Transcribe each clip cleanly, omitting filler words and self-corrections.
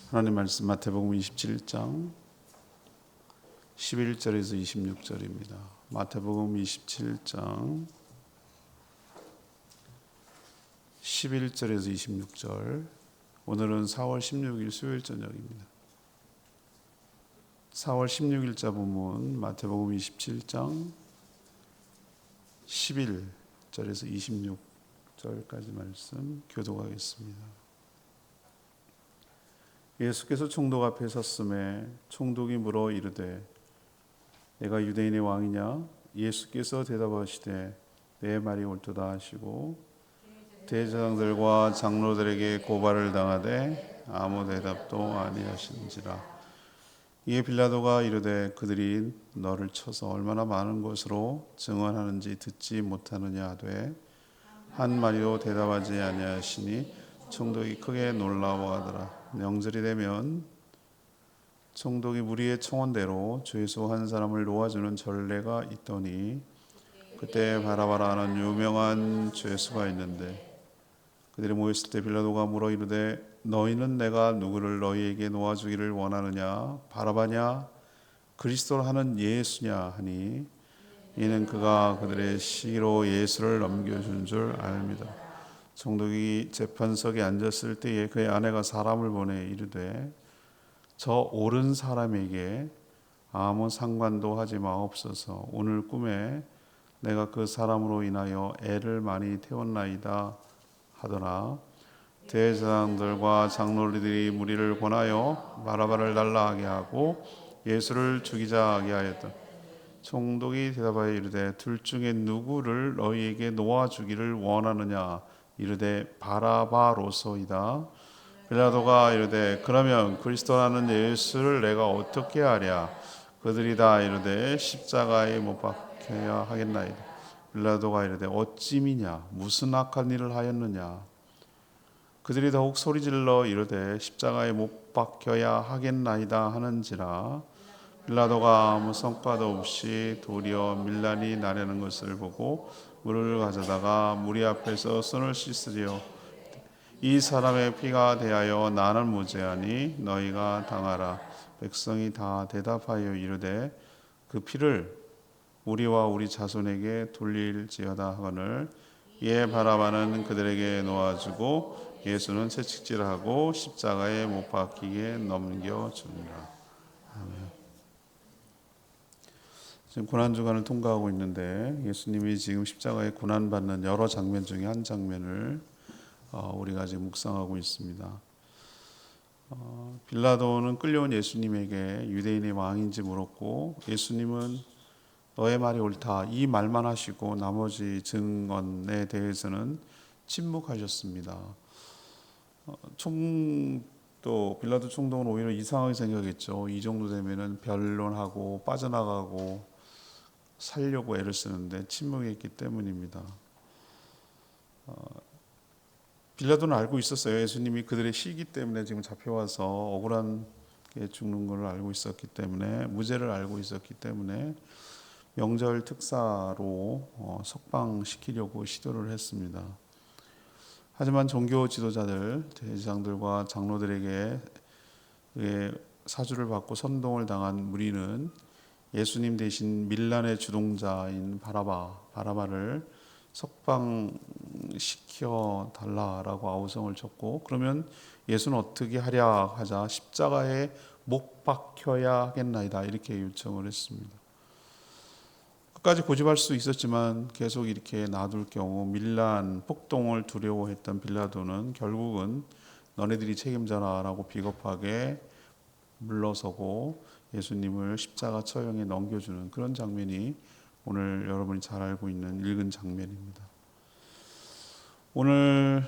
하나님 말씀 마태복음 27장 11절에서 26절입니다. 마태복음 27장 11절에서 26절. 오늘은 4월 16일 수요일 저녁입니다. 4월 16일자 본문 마태복음 27장 11절에서 26절까지 말씀 교독하겠습니다. 예수께서 총독 앞에 섰음에 총독이 물어 이르되 내가 유대인의 왕이냐? 예수께서 대답하시되 내 말이 옳도다 하시고 대제사장들과 장로들에게 고발을 당하되 아무 대답도 아니하신지라. 이에 빌라도가 이르되 그들이 너를 쳐서 얼마나 많은 것으로 증언하는지 듣지 못하느냐 하되 한 마디도 대답하지 아니하시니 총독이 크게 놀라워하더라. 명절이 되면 총독이 무리의 청원대로 죄수 한 사람을 놓아주는 전례가 있더니 그때 바라바라하는 유명한 죄수가 있는데 그들이 모였을 때 빌라도가 물어 이르되 너희는 내가 누구를 너희에게 놓아주기를 원하느냐? 바라바냐? 그리스도를 하는 예수냐? 하니 이는 그가 그들의 시기로 예수를 넘겨준 줄 압니다. 총독이 재판석에 앉았을 때에 그의 아내가 사람을 보내 이르되 저 옳은 사람에게 아무 상관도 하지 마옵소서. 오늘 꿈에 내가 그 사람으로 인하여 애를 많이 태웠나이다 하더라. 대제사장들과 장로들이 무리를 권하여 바라바를 달라 하게 하고 예수를 죽이자 하게 하였다. 총독이 대답하여 이르되 둘 중에 누구를 너희에게 놓아주기를 원하느냐? 이르되 바라바로소이다. 빌라도가 이르되 그러면 그리스도라는 예수를 내가 어떻게 하랴? 그들이 다 이르되 십자가에 못 박혀야 하겠나이다. 빌라도가 이르되 어찌미냐? 무슨 악한 일을 하였느냐? 그들이 더욱 소리질러 이르되 십자가에 못 박혀야 하겠나이다 하는지라. 빌라도가 아무 성과도 없이 도리어 밀란이 나려는 것을 보고 물을 가져다가 무리 앞에서 손을 씻으려 이 사람의 피가 대하여 나는 무죄하니 너희가 당하라. 백성이 다 대답하여 이르되 그 피를 우리와 우리 자손에게 돌릴지어다 하거늘. 이에 바라바는 그들에게 놓아주고 예수는 채찍질하고 십자가에 못 박히게 넘겨주니라. 아멘. 지금 고난주간을 통과하고 있는데 예수님이 지금 십자가에 고난받는 여러 장면 중에 한 장면을 우리가 지금 묵상하고 있습니다. 빌라도는 끌려온 예수님에게 유대인의 왕인지 물었고 예수님은 너의 말이 옳다 이 말만 하시고 나머지 증언에 대해서는 침묵하셨습니다. 빌라도 총독은 오히려 이상하게 생각했죠. 이 정도 되면은 변론하고 빠져나가고 살려고 애를 쓰는데 침묵했기 때문입니다. 빌라도는 알고 있었어요. 예수님이 그들의 시기 때문에 지금 잡혀와서 억울하게 죽는 걸 알고 있었기 때문에, 무죄를 알고 있었기 때문에 명절 특사로 석방시키려고 시도를 했습니다. 하지만 종교 지도자들, 대제사장들과 장로들에게 사주를 받고 선동을 당한 무리는 예수님 대신 밀란의 주동자인 바라바를 석방시켜 달라라고 아우성을 쳤고, 그러면 예수는 어떻게 하랴 하자 십자가에 못 박혀야 하겠나이다 이렇게 요청을 했습니다. 끝까지 고집할 수 있었지만 계속 이렇게 놔둘 경우 밀란 폭동을 두려워했던 빌라도는 결국은 너네들이 책임져라라고 비겁하게 물러서고 예수님을 십자가 처형에 넘겨주는 그런 장면이 오늘 여러분이 잘 알고 있는 읽은 장면입니다. 오늘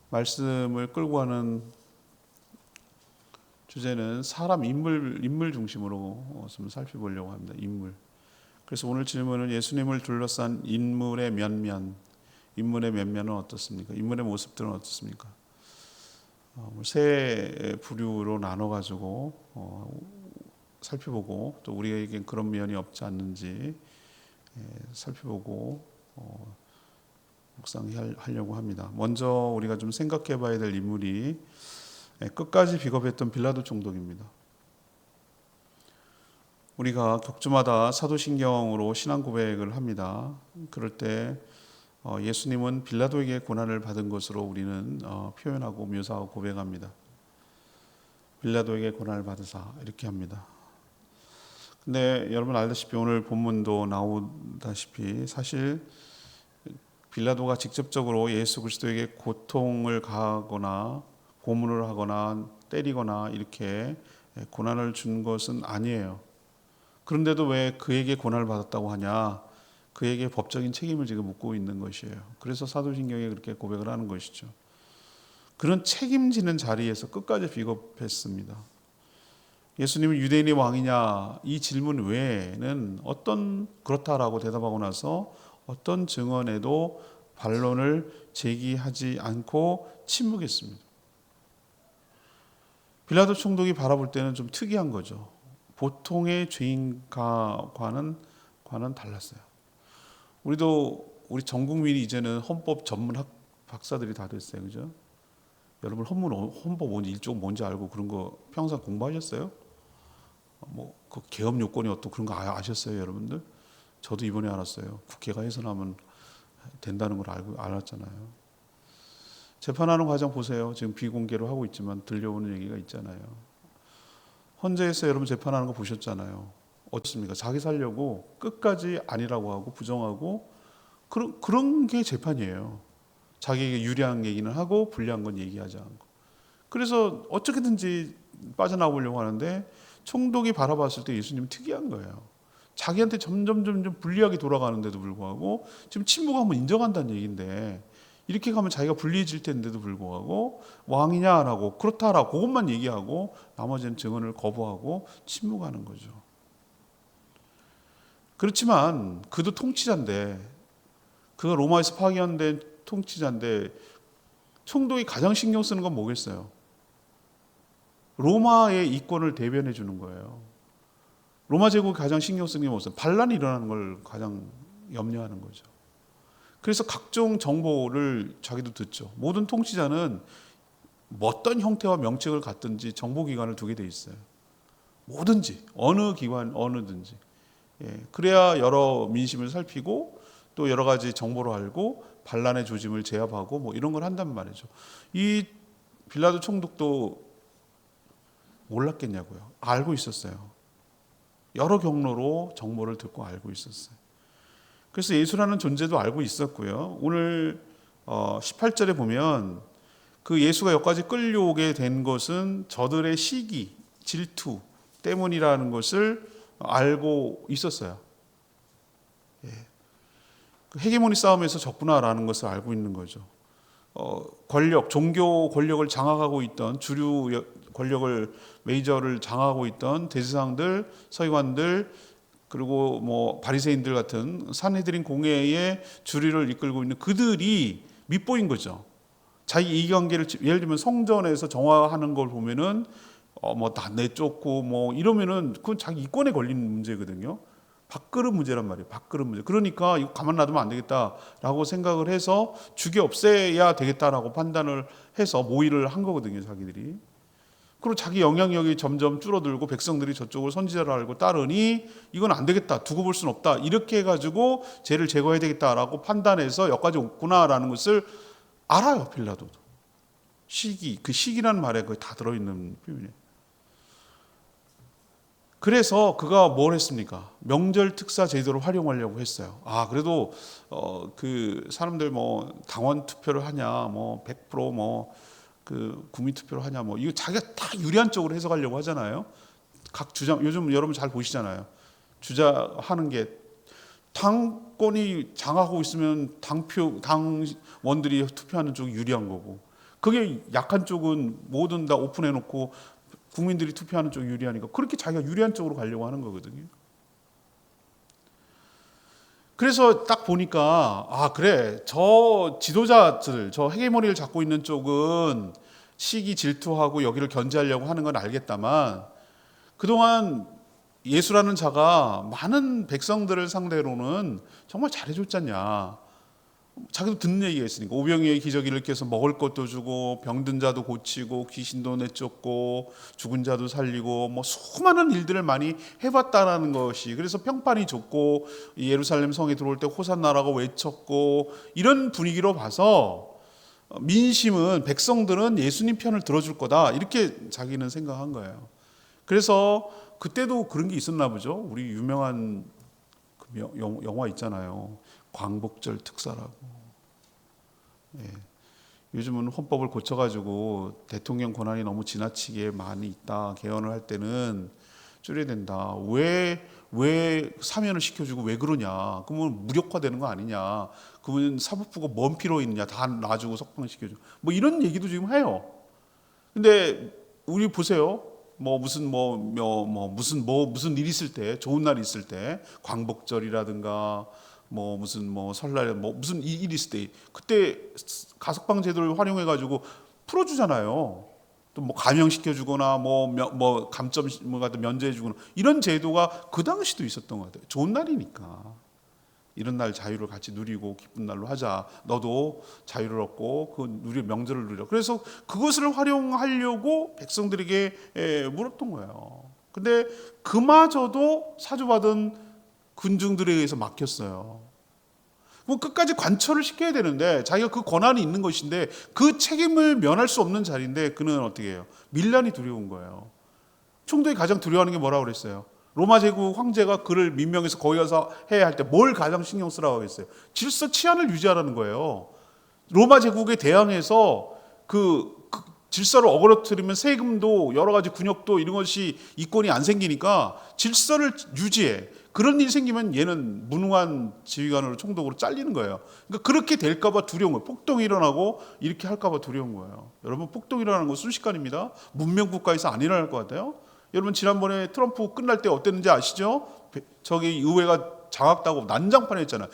말씀을 끌고 가는 주제는 사람 인물 중심으로 좀 살펴보려고 합니다. 인물. 그래서 오늘 질문은 예수님을 둘러싼 인물의 면면은 어떻습니까? 인물의 모습들은 어떻습니까? 세 부류로 나눠가지고 살펴보고 또 우리에게 그런 면이 없지 않는지 살펴보고 묵상하려고 합니다. 먼저 우리가 좀 생각해 봐야 될 인물이 끝까지 비겁했던 빌라도 총독입니다. 우리가 격주마다 사도신경으로 신앙 고백을 합니다. 그럴 때 예수님은 빌라도에게 고난을 받은 것으로 우리는 표현하고 묘사하고 고백합니다. 빌라도에게 고난을 받으사 이렇게 합니다. 근데 여러분 알다시피 오늘 본문도 나오다시피 사실 빌라도가 직접적으로 예수 그리스도에게 고통을 가하거나 고문을 하거나 때리거나 이렇게 고난을 준 것은 아니에요. 그런데도 왜 그에게 고난을 받았다고 하냐? 그에게 법적인 책임을 지금 묻고 있는 것이에요. 그래서 사도신경에 그렇게 고백을 하는 것이죠. 그런 책임지는 자리에서 끝까지 비겁했습니다. 예수님은 유대인의 왕이냐 이 질문 외에는 그렇다라고 대답하고 나서 어떤 증언에도 반론을 제기하지 않고 침묵했습니다. 빌라도 총독이 바라볼 때는 좀 특이한 거죠. 보통의 죄인과는 달랐어요. 우리 전 국민이 이제는 헌법 전문 박사들이 다 됐어요, 그죠? 여러분 헌법 뭔지 일종 뭔지 알고 그런 거 평생 공부하셨어요? 그 개업 요건이 어떤 그런 거 아셨어요, 여러분들? 저도 이번에 알았어요. 국회가 해산하면 된다는 걸 알았잖아요. 재판하는 과정 보세요. 지금 비공개로 하고 있지만 들려오는 얘기가 있잖아요. 헌재에서 여러분 재판하는 거 보셨잖아요. 어떻습니까? 자기 살려고 끝까지 아니라고 하고 부정하고 그런 게 재판이에요. 자기에게 유리한 얘기는 하고 불리한 건 얘기하지 않고. 그래서 어떻게든지 빠져나오려고 하는데 총독이 바라봤을 때 예수님은 특이한 거예요. 자기한테 점점 불리하게 돌아가는데도 불구하고 지금 침묵하면 인정한다는 얘기인데 이렇게 가면 자기가 불리해질 텐데도 불구하고 왕이냐라고 그렇다라고 그것만 얘기하고 나머지는 증언을 거부하고 침묵하는 거죠. 그렇지만 그도 통치자인데 그가 로마에서 파견된 통치자인데 총독이 가장 신경 쓰는 건 뭐겠어요? 로마의 이권을 대변해 주는 거예요. 로마 제국이 가장 신경 쓰는 게 무엇이요? 반란이 일어나는 걸 가장 염려하는 거죠. 그래서 각종 정보를 자기도 듣죠. 모든 통치자는 어떤 형태와 명칭을 갖든지 정보기관을 두게 돼 있어요. 뭐든지 어느 기관 어느든지. 그래야 여러 민심을 살피고 또 여러 가지 정보를 알고 반란의 조짐을 제압하고 뭐 이런 걸 한단 말이죠. 이 빌라도 총독도 몰랐겠냐고요. 알고 있었어요. 여러 경로로 정보를 듣고 알고 있었어요. 그래서 예수라는 존재도 알고 있었고요. 오늘 18절에 보면 그 예수가 여기까지 끌려오게 된 것은 저들의 시기, 질투 때문이라는 것을 알고 있었어요. 헤게모니 싸움에서 졌구나라는 것을 알고 있는 거죠. 종교 권력을 장악하고 있던 주류 권력을 메이저를 장악하고 있던 대제사장들, 서기관들 그리고 뭐 바리새인들 같은 산헤드린 공회의 주류를 이끌고 있는 그들이 밑보인 거죠. 자기 이해관계를 예를 들면 성전에서 정화하는 걸 보면은 다 내쫓고 뭐 이러면은 그건 자기 이권에 걸리는 문제거든요. 밥그릇 문제란 말이에요. 밥그릇 문제. 그러니까 이거 가만 놔두면 안 되겠다라고 생각을 해서 죽여 없애야 되겠다라고 판단을 해서 모의를 한 거거든요, 자기들이. 그리고 자기 영향력이 점점 줄어들고 백성들이 저쪽을 선지자를 알고 따르니 이건 안 되겠다, 두고 볼 수는 없다, 이렇게 해가지고 죄를 제거해야 되겠다라고 판단해서 여기까지 왔구나라는 것을 알아요, 빌라도도. 그 시기라는 말에 거의 다 들어있는 표현이에요. 그래서 그가 뭘 했습니까? 명절 특사 제도를 활용하려고 했어요. 그래도 그 사람들 뭐 당원 투표를 하냐, 뭐 100% 그 국민 투표를 하냐, 뭐 이거 자기가 다 유리한 쪽으로 해석하려고 하잖아요. 각 주장 요즘 여러분 잘 보시잖아요. 주장하는 게 당권이 장악하고 있으면 당원들이 투표하는 쪽이 유리한 거고, 그게 약한 쪽은 뭐든 다 오픈해놓고 국민들이 투표하는 쪽이 유리하니까 그렇게 자기가 유리한 쪽으로 가려고 하는 거거든요. 그래서 딱 보니까 그래, 저 지도자들, 저 헤게모니를 잡고 있는 쪽은 시기 질투하고 여기를 견제하려고 하는 건 알겠다만 그동안 예수라는 자가 많은 백성들을 상대로는 정말 잘해줬잖냐. 자기도 듣는 얘기가 있으니까 오병이의 기적을 일으켜서 먹을 것도 주고 병든 자도 고치고 귀신도 내쫓고 죽은 자도 살리고 뭐 수많은 일들을 많이 해봤다라는 것이, 그래서 평판이 좋고 예루살렘 성에 들어올 때 호산나라고 외쳤고 이런 분위기로 봐서 민심은, 백성들은 예수님 편을 들어줄 거다 이렇게 자기는 생각한 거예요. 그래서 그때도 그런 게 있었나 보죠. 우리 유명한 그 영화 있잖아요. 광복절 특사라고. 예. 요즘은 헌법을 고쳐가지고 대통령 권한이 너무 지나치게 많이 있다, 개헌을 할 때는 줄여야 된다. 왜 사면을 시켜주고 왜 그러냐? 그러면 무력화되는 거 아니냐? 그러면 사법부가 뭔 필요 있느냐? 다 놔주고 석방시켜줘. 뭐 이런 얘기도 지금 해요. 근데 우리 보세요. 무슨 일 있을 때, 좋은 날 있을 때, 광복절이라든가 무슨 설날 무슨 일 있을 때 그때 가석방 제도를 활용해 가지고 풀어주잖아요. 또 감형시켜주거나 감점 같은 면제해주거나 이런 제도가 그 당시도 있었던 것 같아요. 좋은 날이니까 이런 날 자유를 같이 누리고 기쁜 날로 하자. 너도 자유를 얻고 명절을 누려. 그래서 그것을 활용하려고 백성들에게 물었던 거예요. 근데 그마저도 사주받은 군중들에 의해서 막혔어요. 끝까지 관철을 시켜야 되는데, 자기가 그 권한이 있는 것인데 그 책임을 면할 수 없는 자리인데 그는 어떻게 해요? 밀란이 두려운 거예요. 총독이 가장 두려워하는 게 뭐라고 그랬어요? 로마 제국 황제가 그를 민명해서 거기 가서 해야 할 때 뭘 가장 신경 쓰라고 했어요? 질서 치안을 유지하라는 거예요. 로마 제국에 대항해서 그 질서를 어그러뜨리면 세금도 여러 가지 군역도 이런 것이 이권이 안 생기니까 질서를 유지해. 그런 일이 생기면 얘는 무능한 지휘관으로 총독으로 잘리는 거예요. 그러니까 그렇게 될까 봐 두려운 거예요. 폭동이 일어나고 이렇게 할까 봐 두려운 거예요. 여러분, 폭동이 일어나는 건 순식간입니다. 문명 국가에서 안 일어날 것 같아요. 여러분, 지난번에 트럼프 끝날 때 어땠는지 아시죠? 저기 의회가 장악당하고 난장판에 했잖아요.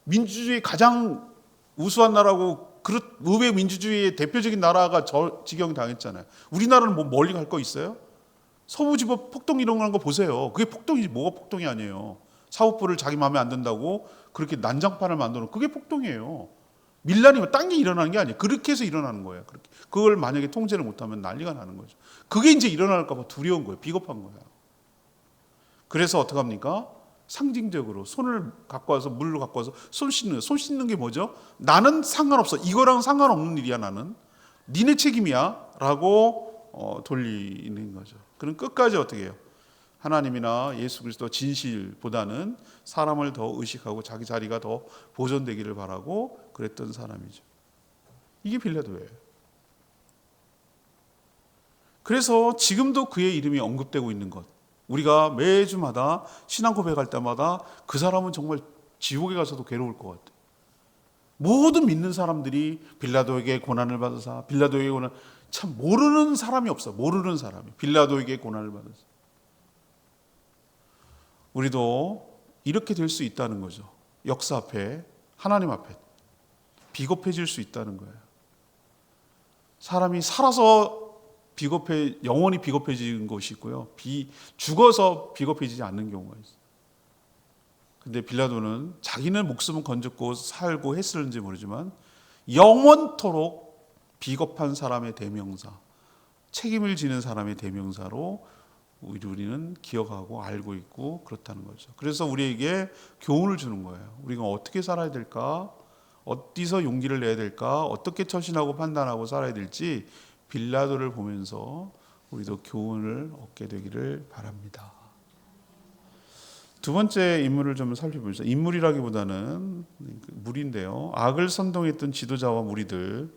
민주주의 가장 우수한 나라고 의회 민주주의의 대표적인 나라가 저 지경 당했잖아요. 우리나라는 멀리 갈 거 있어요? 서부지법 폭동 일어나는 거 보세요. 그게 폭동이지 뭐가 폭동이 아니에요. 사법부를 자기 마음에 안 든다고 그렇게 난장판을 만들어 놓은 그게 폭동이에요. 밀란이면 딴 게 일어나는 게 아니에요. 그렇게 해서 일어나는 거예요. 그걸 만약에 통제를 못하면 난리가 나는 거죠. 그게 이제 일어날까 봐 두려운 거예요. 비겁한 거예요. 그래서 어떡합니까? 상징적으로 손을 갖고 와서 물을 갖고 와서 손 씻는 게 뭐죠? 나는 상관없어. 이거랑 상관없는 일이야. 나는 니네 책임이야 라고 돌리는 거죠. 그럼 끝까지 어떻게 해요? 하나님이나 예수 그리스도 진실보다는 사람을 더 의식하고 자기 자리가 더 보존되기를 바라고 그랬던 사람이죠. 이게 빌라도예요. 그래서 지금도 그의 이름이 언급되고 있는 것, 우리가 매주마다 신앙 고백할 때마다 그 사람은 정말 지옥에 가서도 괴로울 것 같아요. 모든 믿는 사람들이 빌라도에게 고난을 받으사, 빌라도에게 고난, 참 모르는 사람이 없어. 모르는 사람이 빌라도에게 고난을 받으사. 우리도 이렇게 될 수 있다는 거죠. 역사 앞에, 하나님 앞에 비겁해질 수 있다는 거예요. 사람이 살아서 영원히 비겁해지는 것이 있고요. 죽어서 비겁해지지 않는 경우가 있어요. 근데 빌라도는 자기는 목숨을 건졌고 살고 했을지 모르지만 영원토록 비겁한 사람의 대명사, 책임을 지는 사람의 대명사로 우리는 기억하고 알고 있고 그렇다는 거죠. 그래서 우리에게 교훈을 주는 거예요. 우리가 어떻게 살아야 될까? 어디서 용기를 내야 될까? 어떻게 처신하고 판단하고 살아야 될지 빌라도를 보면서 우리도 교훈을 얻게 되기를 바랍니다. 두 번째 인물을 좀 살펴보죠. 인물이라기보다는 무리인데요. 악을 선동했던 지도자와 무리들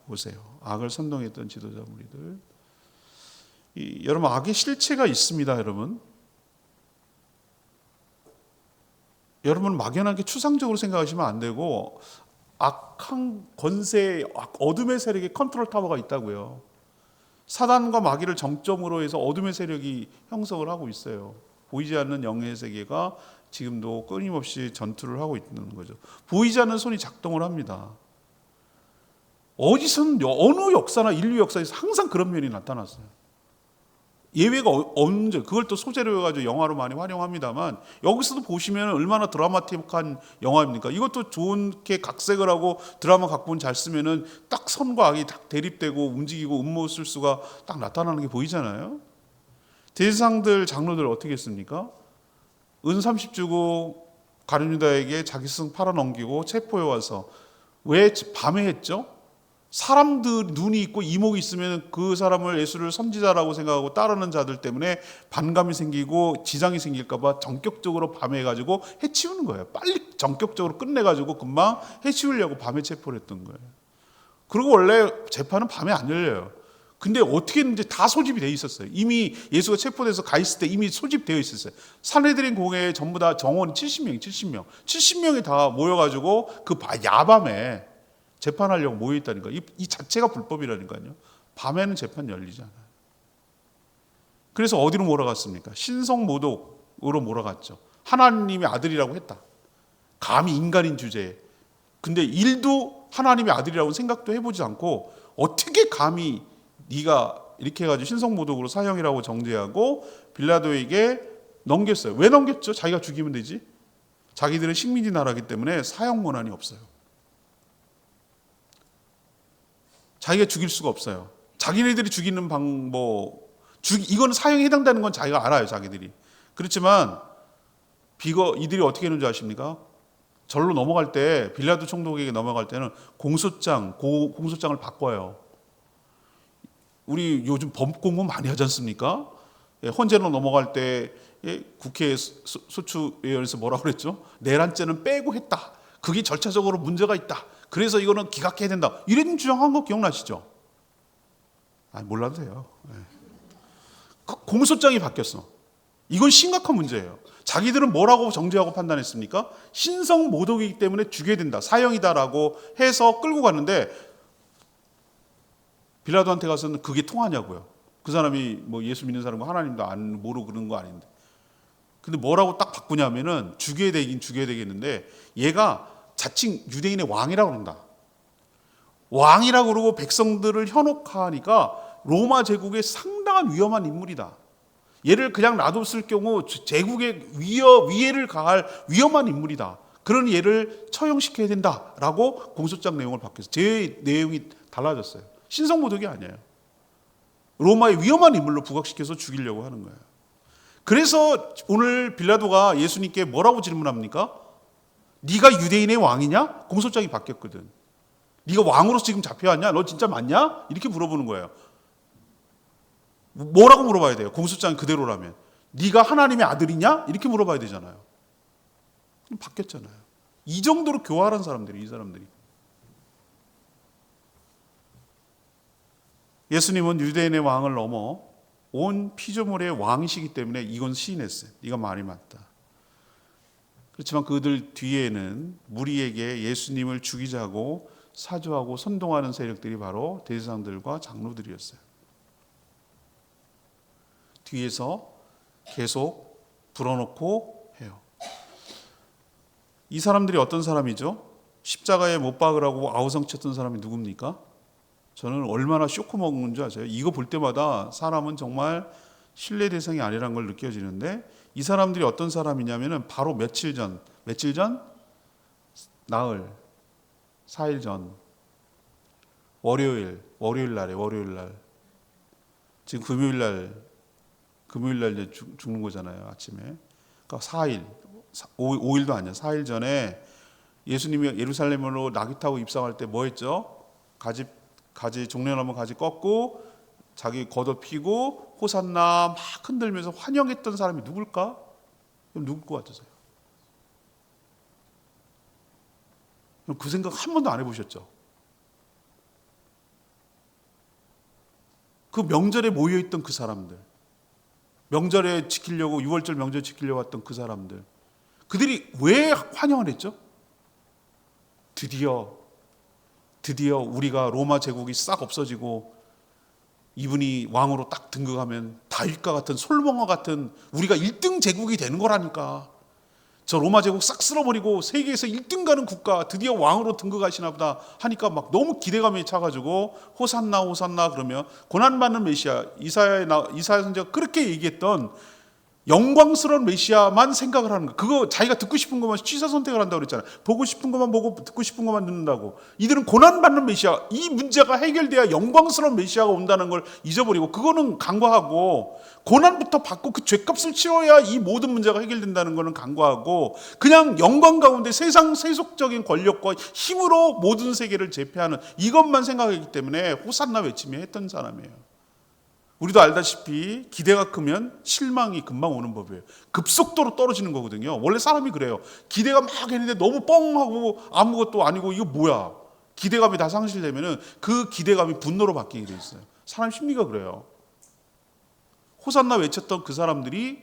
보세요. 악을 선동했던 지도자 무리들. 여러분, 악의 실체가 있습니다. 여러분 막연하게 추상적으로 생각하시면 안 되고, 악한 권세, 어둠의 세력의 컨트롤 타워가 있다고요. 사단과 마귀를 정점으로 해서 어둠의 세력이 형성을 하고 있어요. 보이지 않는 영의 세계가 지금도 끊임없이 전투를 하고 있는 거죠. 보이지 않는 손이 작동을 합니다. 어디선 어느 역사나 인류 역사에서 항상 그런 면이 나타났어요. 예외가 없는, 그걸 또 소재로 해가지고 영화로 많이 활용합니다만, 여기서도 보시면 얼마나 드라마틱한 영화입니까? 이것도 좋게 각색을 하고 드라마 각본 잘 쓰면은 딱 선과 악이 딱 대립되고 움직이고 음모술수가 딱 나타나는 게 보이잖아요. 대제사장들 장로들 어떻게 했습니까? 은 30 주고 가룟 유다에게 자기 스승 팔아넘기고 체포해 와서, 왜 밤에 했죠? 사람들 눈이 있고 이목이 있으면 그 사람을 예수를 선지자라고 생각하고 따르는 자들 때문에 반감이 생기고 지장이 생길까 봐 전격적으로 밤에 해가지고 해치우는 거예요. 빨리 전격적으로 끝내가지고 금방 해치우려고 밤에 체포를 했던 거예요. 그리고 원래 재판은 밤에 안 열려요. 근데 어떻게 했는지 다 소집이 돼 있었어요. 이미 예수가 체포돼서 가 있을 때 이미 소집되어 있었어요. 산헤드린 공회에 전부 다 정원 70명이 다 모여가지고 그 야밤에 재판하려고 모여있다니까. 이 자체가 불법이라니까요. 밤에는 재판 열리잖아요. 그래서 어디로 몰아갔습니까? 신성모독으로 몰아갔죠. 하나님의 아들이라고 했다. 감히 인간인 주제에. 근데 일도 하나님의 아들이라고 생각도 해보지 않고 어떻게 감히 네가 이렇게 해가지고 신성모독으로 사형이라고 정죄하고 빌라도에게 넘겼어요. 왜 넘겼죠? 자기가 죽이면 되지. 자기들은 식민지 나라이기 때문에 사형 권한이 없어요. 자기가 죽일 수가 없어요. 자기네들이 죽이는 방법, 이거는 사형에 해당되는 건 자기가 알아요, 자기들이. 그렇지만 이들이 어떻게 했는지 아십니까? 절로 넘어갈 때, 빌라도 총독에게 넘어갈 때는 공소장을 바꿔요. 우리 요즘 법 공부 많이 하지 않습니까? 헌재로 넘어갈 때 국회 소추위원회에서 뭐라고 그랬죠? 내란죄는 빼고 했다. 그게 절차적으로 문제가 있다. 그래서 이거는 기각해야 된다. 이런 주장한 거 기억나시죠? 몰라도 돼요. 공소장이 바뀌었어. 이건 심각한 문제예요. 자기들은 뭐라고 정죄하고 판단했습니까? 신성 모독이기 때문에 죽여야 된다. 사형이다라고 해서 끌고 갔는데 빌라도한테 가서는 그게 통하냐고요. 그 사람이 뭐 예수 믿는 사람과 하나님도 안 모르고 그런 거 아닌데. 근데 뭐라고 딱 바꾸냐면은 죽여야 되겠는데 얘가 자칭 유대인의 왕이라고 그런다. 왕이라고 그러고 백성들을 현혹하니까 로마 제국의 상당한 위험한 인물이다. 얘를 그냥 놔뒀을 경우 제국의 위해를 가할 위험한 인물이다. 그러니 얘를 처형시켜야 된다라고 공소장 내용을 바뀌었어요. 제 내용이 달라졌어요. 신성모독이 아니에요. 로마의 위험한 인물로 부각시켜서 죽이려고 하는 거예요. 그래서 오늘 빌라도가 예수님께 뭐라고 질문합니까? 네가 유대인의 왕이냐? 공소장이 바뀌었거든. 네가 왕으로서 지금 잡혀왔냐? 너 진짜 맞냐? 이렇게 물어보는 거예요. 뭐라고 물어봐야 돼요? 공소장 그대로라면. 네가 하나님의 아들이냐? 이렇게 물어봐야 되잖아요. 바뀌었잖아요. 이 정도로 교활한 사람들이, 이 사람들이. 예수님은 유대인의 왕을 넘어 온 피조물의 왕이시기 때문에 이건 시인했어요. 네가 말이 맞다. 그렇지만 그들 뒤에는 무리에게 예수님을 죽이자고 사주하고 선동하는 세력들이 바로 대제사장들과 장로들이었어요. 뒤에서 계속 불어넣고 해요. 이 사람들이 어떤 사람이죠? 십자가에 못 박으라고 아우성쳤던 사람이 누굽니까? 저는 얼마나 쇼크 먹는 줄 아세요? 이거 볼 때마다 사람은 정말 신뢰 대상이 아니라는 걸 느껴지는데, 이 사람들이 어떤 사람이냐면은 바로 며칠 전? 나흘, 4일 전, 월요일 날. 지금 금요일 날 이제 죽는 거잖아요, 아침에. 그러니까 4일, 5일도 아니야. 4일 전에 예수님이 예루살렘으로 나귀 타고 입성할 때 뭐 했죠? 종려나무 가지 꺾고 자기 겉옷 피고 호산나 막 흔들면서 환영했던 사람이 누굴까? 그럼 누굴 것 같으세요? 그 생각 한 번도 안 해보셨죠? 그 명절에 모여있던 그 사람들, 명절에 지키려고, 6월절 명절 지키려고 왔던 그 사람들, 그들이 왜 환영을 했죠? 드디어 우리가 로마 제국이 싹 없어지고 이분이 왕으로 딱 등극하면 다윗과 같은 솔몬과 같은 우리가 1등 제국이 되는 거라니까. 저 로마 제국 싹 쓸어버리고 세계에서 1등 가는 국가 드디어 왕으로 등극하시나 보다 하니까 막 너무 기대감이 차가지고 호산나 호산나 그러면 고난받는 메시아, 이사야 선지자가 그렇게 얘기했던 영광스러운 메시아만 생각을 하는 거. 그거 자기가 듣고 싶은 것만 취사 선택을 한다고 그랬잖아요. 보고 싶은 것만 보고 듣고 싶은 것만 듣는다고. 이들은 고난받는 메시아, 이 문제가 해결돼야 영광스러운 메시아가 온다는 걸 잊어버리고 그거는 간과하고, 고난부터 받고 그 죄값을 치러야 이 모든 문제가 해결된다는 거는 간과하고, 그냥 영광 가운데 세상 세속적인 권력과 힘으로 모든 세계를 제패하는 이것만 생각하기 때문에 호산나 외치며 했던 사람이에요. 우리도 알다시피 기대가 크면 실망이 금방 오는 법이에요. 급속도로 떨어지는 거거든요. 원래 사람이 그래요. 기대가 막 했는데 너무 뻥하고 아무것도 아니고 이거 뭐야. 기대감이 다 상실되면은 그 기대감이 분노로 바뀌게 돼 있어요. 사람 심리가 그래요. 호산나 외쳤던 그 사람들이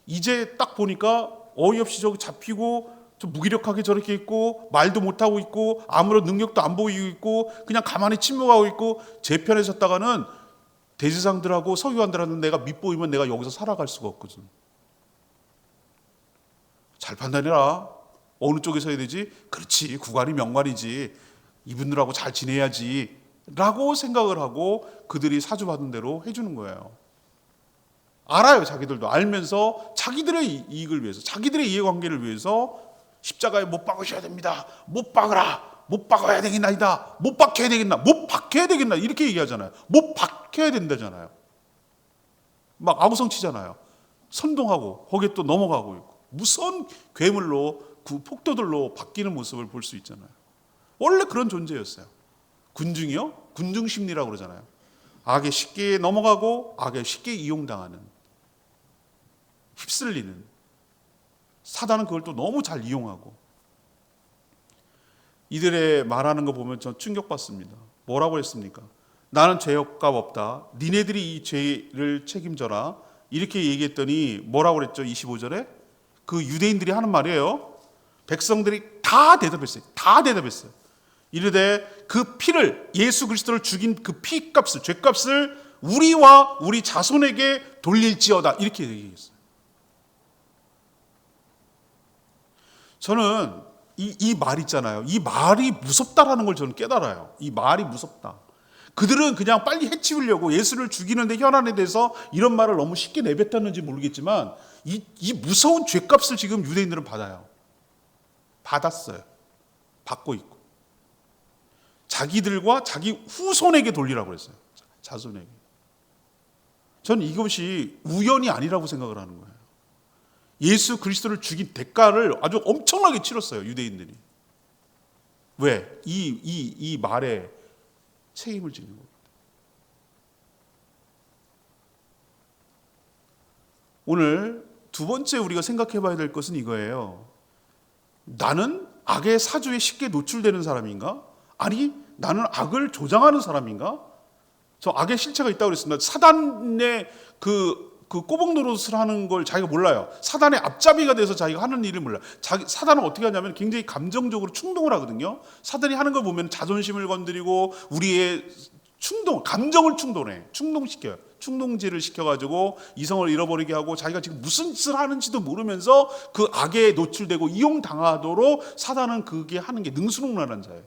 이제 딱 보니까 어이없이 저기 잡히고 좀 무기력하게 저렇게 있고 말도 못하고 있고 아무런 능력도 안 보이고 있고 그냥 가만히 침묵하고 있고 제 편에 섰다가는 대제사장들하고 서기관들한테 내가 밉보이면 내가 여기서 살아갈 수가 없거든. 잘 판단해라. 어느 쪽에 서야 되지? 그렇지, 구관이 명관이지. 이분들하고 잘 지내야지 라고 생각을 하고 그들이 사주받은 대로 해주는 거예요. 알아요. 자기들도 알면서 자기들의 이익을 위해서, 자기들의 이해관계를 위해서 십자가에 못 박으셔야 됩니다. 못 박으라. 못 박아야 되겠나이다. 못 박혀야 되겠나. 못 박혀야 되겠나. 이렇게 얘기하잖아요. 못 박혀야 된다잖아요. 막 아우성치잖아요. 선동하고 거기에 또 넘어가고 있고 무서운 괴물로 그 폭도들로 바뀌는 모습을 볼 수 있잖아요. 원래 그런 존재였어요. 군중이요? 군중 심리라고 그러잖아요. 악에 쉽게 넘어가고 악에 쉽게 이용당하는, 휩쓸리는. 사단은 그걸 또 너무 잘 이용하고. 이들의 말하는 거 보면 전 충격받습니다. 뭐라고 했습니까? 나는 죄값 없다. 니네들이 이 죄를 책임져라. 이렇게 얘기했더니 뭐라고 그랬죠? 25절에 그 유대인들이 하는 말이에요. 백성들이 다 대답했어요. 다 대답했어요. 이르되 그 피를, 예수 그리스도를 죽인 그 피값을, 죄값을 우리와 우리 자손에게 돌릴지어다. 이렇게 얘기했어요. 저는 이 말 있잖아요. 이 말이 무섭다라는 걸 저는 깨달아요. 이 말이 무섭다. 그들은 그냥 빨리 해치우려고 예수를 죽이는데 혈안에 대해서 이런 말을 너무 쉽게 내뱉었는지 모르겠지만 이 무서운 죄값을 지금 유대인들은 받아요. 받았어요. 받고 있고. 자기들과 자기 후손에게 돌리라고 그랬어요. 자손에게. 저는 이것이 우연이 아니라고 생각을 하는 거예요. 예수 그리스도를 죽인 대가를 아주 엄청나게 치렀어요. 유대인들이. 왜? 이 말에 책임을 지는 겁니다. 오늘 두 번째 우리가 생각해 봐야 될 것은 이거예요. 나는 악의 사주에 쉽게 노출되는 사람인가? 아니, 나는 악을 조장하는 사람인가? 저 악의 실체가 있다고 그랬습니다. 사단의 그 꼬북 노릇을 하는 걸 자기가 몰라요. 사단의 앞잡이가 돼서 자기가 하는 일을 몰라요. 사단은 어떻게 하냐면 굉장히 감정적으로 충동을 하거든요. 사단이 하는 걸 보면 자존심을 건드리고 우리의 감정을 충동시켜요. 충동질을 시켜가지고 이성을 잃어버리게 하고 자기가 지금 무슨 짓을 하는지도 모르면서 그 악에 노출되고 이용당하도록 사단은 그게 하는 게 능수능란한 자예요.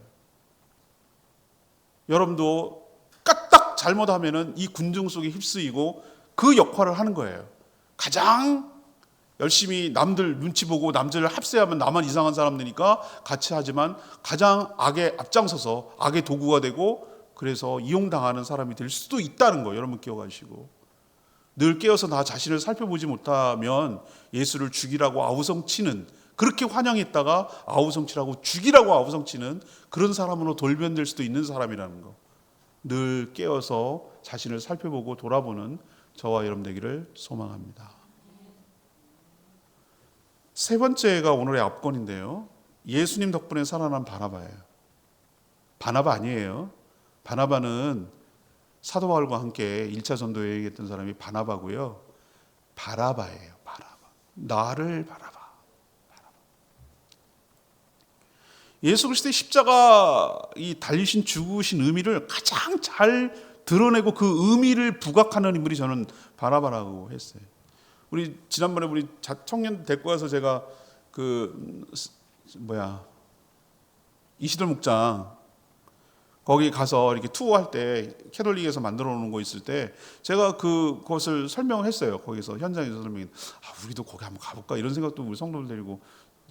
여러분도 까딱 잘못하면은 이 군중 속에 휩쓰이고 그 역할을 하는 거예요. 가장 열심히 남들 눈치 보고 남들을 합세하면 나만 이상한 사람들이니까 같이 하지만 가장 악에 앞장서서 악의 도구가 되고 그래서 이용당하는 사람이 될 수도 있다는 거 여러분 기억하시고, 늘 깨어서 나 자신을 살펴보지 못하면 예수를 죽이라고 아우성치는, 그렇게 환영했다가 아우성치라고 죽이라고 아우성치는 그런 사람으로 돌변될 수도 있는 사람이라는 거, 늘 깨어서 자신을 살펴보고 돌아보는 저와 여러분 되기를 소망합니다. 세 번째가 오늘의 압권인데요. 예수님 덕분에 살아난 바나바예요. 바나바 아니에요. 바나바는 사도 바울과 함께 1차 전도에 얘기했던 사람이 바나바고요. 바라바예요. 바라바. 나를 바라봐. 예수 그리스도의 십자가 이 달리신 죽으신 의미를 가장 잘 드러내고 그 의미를 부각하는 인물이 저는 바나바라고 했어요. 우리 지난번에 우리 청년 데리고 와서 제가 이시돌 목장 거기 가서 이렇게 투어할 때 캐톨릭에서 만들어 놓은 거 있을 때 제가 그것을 설명을 했어요. 거기서 현장에서 우리도 거기 한번 가볼까 이런 생각도 우리 성도들 데리고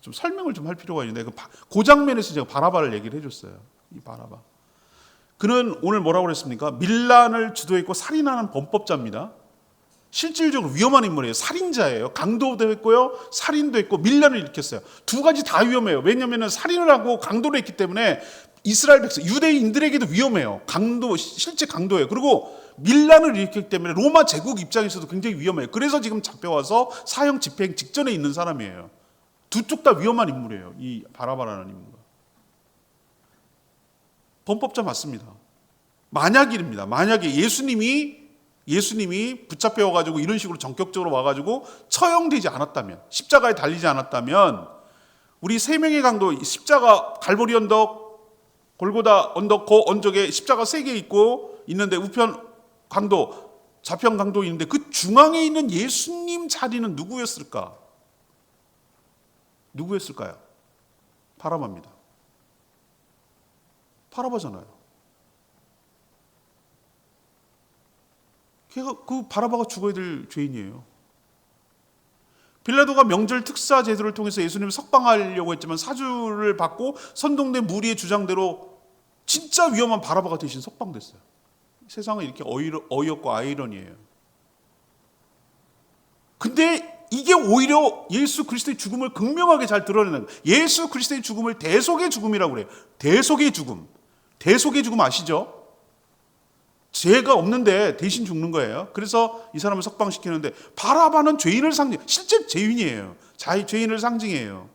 좀 설명을 좀 할 필요가 있는데 그 장면에서 제가 바라바를 얘기를 해줬어요. 이 바라바. 그는 오늘 뭐라고 그랬습니까? 밀란을 주도했고 살인하는 범법자입니다. 실질적으로 위험한 인물이에요. 살인자예요. 강도도 했고요, 살인도 했고 밀란을 일으켰어요. 두 가지 다 위험해요. 왜냐하면 살인을 하고 강도를 했기 때문에 이스라엘 백성, 유대인들에게도 위험해요. 실제 강도예요. 그리고 밀란을 일으켰기 때문에 로마 제국 입장에서도 굉장히 위험해요. 그래서 지금 잡혀와서 사형 집행 직전에 있는 사람이에요. 두 쪽 다 위험한 인물이에요. 이 바라바라는 인물과. 범법자 맞습니다. 만약입니다. 만약에 예수님이 붙잡혀가지고 이런 식으로 전격적으로 와가지고 처형되지 않았다면, 십자가에 달리지 않았다면, 우리 세 명의 강도, 십자가 갈보리 언덕, 골고다 언덕, 그 언덕에 십자가 3개 있고 있는데 우편 강도, 좌편 강도 있는데 그 중앙에 있는 예수님 자리는 누구였을까? 누구였을까요? 바라바입니다. 바라바잖아요. 그 바라바가 죽어야 될 죄인이에요. 빌라도가 명절 특사 제도를 통해서 예수님을 석방하려고 했지만 사주를 받고 선동된 무리의 주장대로 진짜 위험한 바라바가 대신 석방됐어요. 세상은 이렇게 어이없고 아이러니해요. 근데 이게 오히려 예수 그리스도의 죽음을 극명하게 잘 드러내는 거예요. 예수 그리스도의 죽음을 대속의 죽음이라고 그래요. 대속의 죽음. 대속의 죽음 아시죠? 죄가 없는데 대신 죽는 거예요. 그래서 이 사람을 석방시키는데 바라바는 죄인을 실제 죄인이에요. 죄인을 상징해요.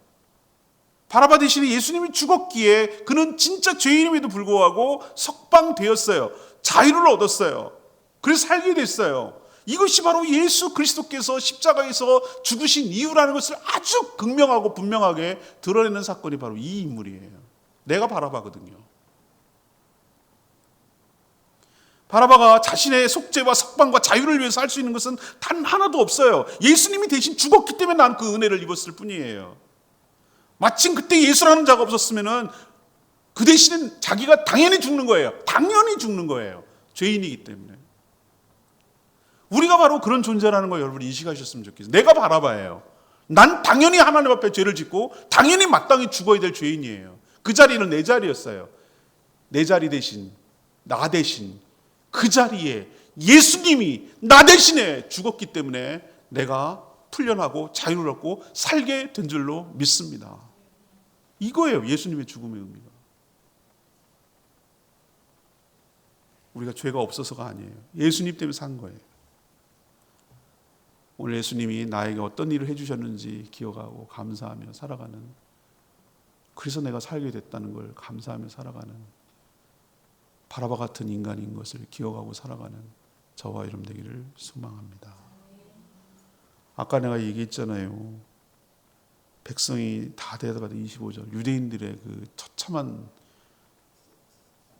바라바 대신에 예수님이 죽었기에 그는 진짜 죄인임에도 불구하고 석방되었어요. 자유를 얻었어요. 그래서 살게 됐어요. 이것이 바로 예수 그리스도께서 십자가에서 죽으신 이유라는 것을 아주 극명하고 분명하게 드러내는 사건이 바로 이 인물이에요. 내가 바라바거든요. 바라바가 자신의 속죄와 석방과 자유를 위해서 할 수 있는 것은 단 하나도 없어요. 예수님이 대신 죽었기 때문에 난 그 은혜를 입었을 뿐이에요. 마침 그때 예수라는 자가 없었으면 그 대신에 자기가 당연히 죽는 거예요. 당연히 죽는 거예요. 죄인이기 때문에. 우리가 바로 그런 존재라는 걸 여러분이 인식하셨으면 좋겠어요. 내가 바라바예요. 난 당연히 하나님 앞에 죄를 짓고 당연히 마땅히 죽어야 될 죄인이에요. 그 자리는 내 자리였어요. 내 자리 대신, 나 대신 그 자리에 예수님이 나 대신에 죽었기 때문에 내가 풀려나고 자유를 얻고 살게 된 줄로 믿습니다. 이거예요. 예수님의 죽음의 의미가. 우리가 죄가 없어서가 아니에요. 예수님 때문에 산 거예요. 오늘 예수님이 나에게 어떤 일을 해주셨는지 기억하고 감사하며 살아가는, 그래서 내가 살게 됐다는 걸 감사하며 살아가는 바라바 같은 인간인 것을 기억하고 살아가는 저와 여러분 되기를 소망합니다. 아까 내가 얘기했잖아요. 백성이 다 대답하던 25절 유대인들의 그 처참한,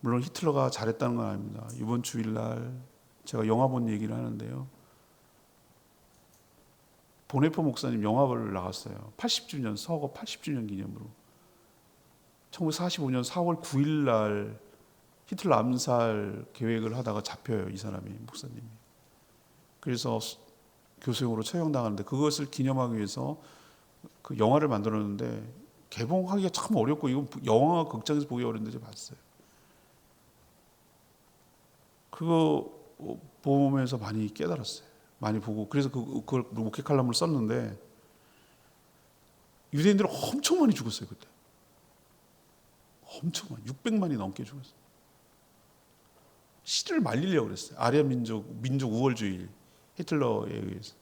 물론 히틀러가 잘했다는 건 아닙니다. 이번 주일날 제가 영화 본 얘기를 하는데요. 보네포 목사님 영화를 나갔어요. 80주년, 서거 80주년 기념으로. 1945년 4월 9일 날 히틀러 암살 계획을 하다가 잡혀요. 이 사람이, 목사님이. 그래서 교수형으로 처형당하는데 그것을 기념하기 위해서 그 영화를 만들었는데 개봉하기가 참 어렵고 이건 영화 극장에서 보기 어려운데 제가 봤어요. 그거 보면서 많이 깨달았어요. 많이 보고 그래서 그걸 목회 칼럼을 썼는데 유대인들은 엄청 많이 죽었어요. 그때 엄청 많이, 600만이 넘게 죽었어요. 씨를 말리려고 그랬어요. 아리아 민족 우월주의 히틀러에 의해서.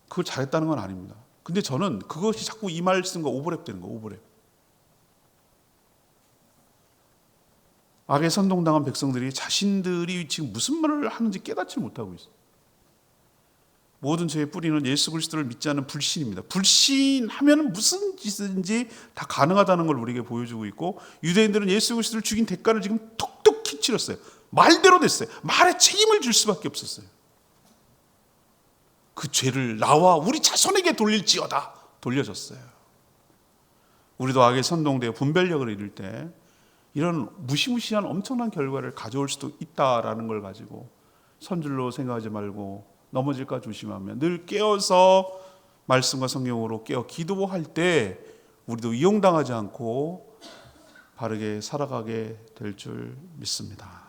그걸 잘했다는 건 아닙니다. 근데 저는 그것이 자꾸 이 말씀과 오버랩 되는 거예요. 오버랩. 악에 선동당한 백성들이 자신들이 지금 무슨 말을 하는지 깨닫지 못하고 있어요. 모든 죄의 뿌리는 예수 그리스도를 믿지 않는 불신입니다. 불신하면 무슨 짓인지 다 가능하다는 걸 우리에게 보여주고 있고, 유대인들은 예수 그리스도를 죽인 대가를 지금 톡톡히 치렀어요. 말대로 됐어요. 말에 책임을 질 수밖에 없었어요. 그 죄를 나와 우리 자손에게 돌릴지어다 돌려줬어요. 우리도 악에 선동되어 분별력을 잃을 때 이런 무시무시한 엄청난 결과를 가져올 수도 있다라는 걸 가지고 선줄로 생각하지 말고 넘어질까 조심하며 늘 깨어서 말씀과 성경으로 깨어 기도할 때 우리도 이용당하지 않고 바르게 살아가게 될 줄 믿습니다.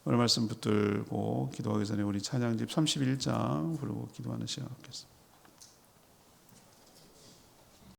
오늘 말씀 붙들고 기도하기 전에 우리 찬양집 31장 부르고 기도하는 시간 갖겠습니다.